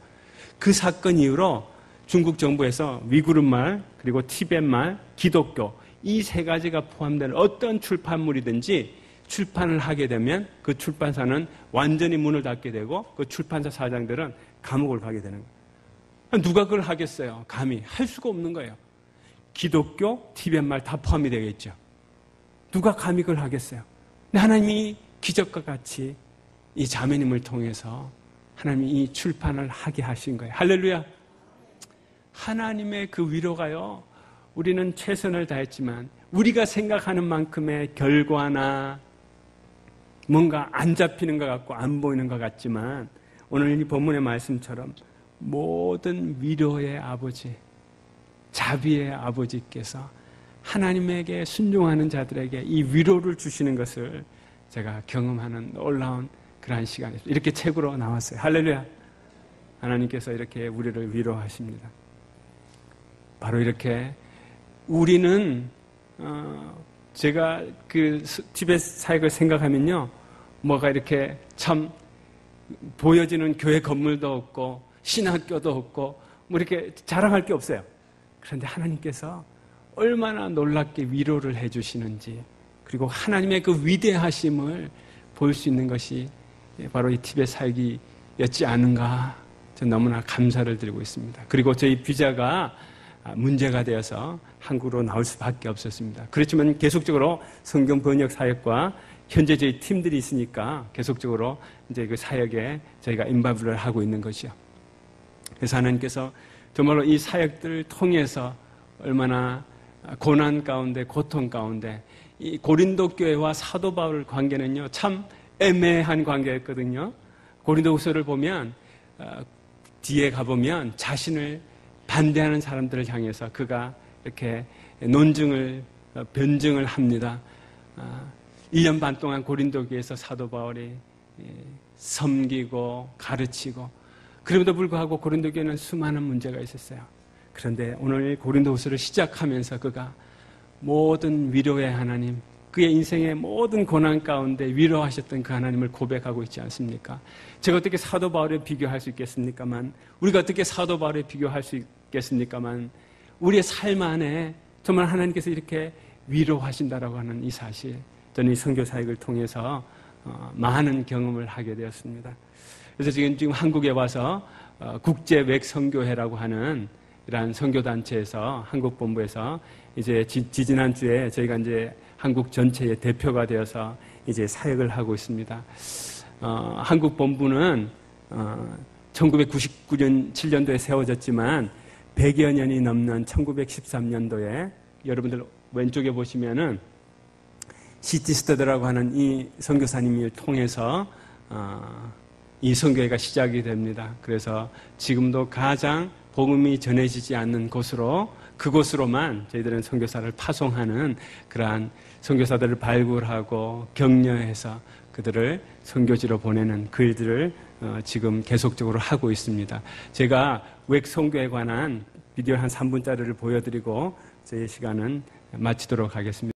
그 사건 이후로 중국 정부에서 위구르말 그리고 티벳말, 기독교 이 세 가지가 포함된 어떤 출판물이든지 출판을 하게 되면 그 출판사는 완전히 문을 닫게 되고 그 출판사 사장들은 감옥을 가게 되는 거예요. 누가 그걸 하겠어요? 감히 할 수가 없는 거예요. 기독교, 티벳말 다 포함이 되겠죠. 누가 감히 그걸 하겠어요? 근데 하나님이 기적과 같이 이 자매님을 통해서 하나님이 이 출판을 하게 하신 거예요. 할렐루야. 하나님의 그 위로가요, 우리는 최선을 다했지만 우리가 생각하는 만큼의 결과나 뭔가 안 잡히는 것 같고 안 보이는 것 같지만 오늘 이 본문의 말씀처럼 모든 위로의 아버지, 자비의 아버지께서 하나님에게 순종하는 자들에게 이 위로를 주시는 것을 제가 경험하는 놀라운 그러한 시간이었습니다. 이렇게 책으로 나왔어요. 할렐루야. 하나님께서 이렇게 우리를 위로하십니다. 바로 이렇게 우리는 제가 그 티벳 사역을 생각하면요, 뭐가 이렇게 참 보여지는 교회 건물도 없고 신학교도 없고 뭐 이렇게 자랑할 게 없어요. 그런데 하나님께서 얼마나 놀랍게 위로를 해주시는지, 그리고 하나님의 그 위대하심을 볼 수 있는 것이 바로 이 티벳 사역이었지 않은가, 저는 너무나 감사를 드리고 있습니다. 그리고 저희 비자가 문제가 되어서 한국으로 나올 수밖에 없었습니다. 그렇지만 계속적으로 성경 번역 사역과 현재 저희 팀들이 있으니까 계속적으로 이제 그 사역에 저희가 인바브를 하고 있는 것이요. 그래서 하나님께서 정말로 이 사역들을 통해서 얼마나 고난 가운데, 고통 가운데, 이 고린도 교회와 사도 바울 관계는요, 참 애매한 관계였거든요. 고린도후서를 보면 뒤에 가보면 자신을 반대하는 사람들을 향해서 그가 이렇게 변증을 합니다. 1년 반 동안 고린도 교회에서 사도 바울이 섬기고 가르치고, 그럼에도 불구하고 고린도 교회는 수많은 문제가 있었어요. 그런데 오늘 고린도후서를 시작하면서 그가 모든 위로의 하나님, 그의 인생의 모든 고난 가운데 위로하셨던 그 하나님을 고백하고 있지 않습니까? 제가 어떻게 사도 바울에 비교할 수 있겠습니까만, 우리가 어떻게 사도 바울에 비교할 수 있겠습니까만, 우리의 삶 안에 정말 하나님께서 이렇게 위로하신다라고 하는 이 사실, 저는 이 선교 사역을 통해서 많은 경험을 하게 되었습니다. 그래서 지금 한국에 와서 국제 외선교회라고 하는 이러한 선교단체에서, 한국 본부에서 이제 지지난 주에 저희가 이제 한국 전체의 대표가 되어서 이제 사역을 하고 있습니다. 한국 본부는 1999년 7년도에 세워졌지만 100여 년이 넘는 1913년도에 여러분들 왼쪽에 보시면은 시티스터드라고 하는 이 선교사님을 통해서 이 선교회가 시작이 됩니다. 그래서 지금도 가장 복음이 전해지지 않는 곳으로, 그곳으로만 저희들은 선교사를 파송하는 그러한 선교사들을 발굴하고 격려해서 그들을 선교지로 보내는 그 일들을 지금 계속적으로 하고 있습니다. 제가 웩 선교에 관한 비디오 한 3분짜리를 보여드리고 저희 시간은 마치도록 하겠습니다.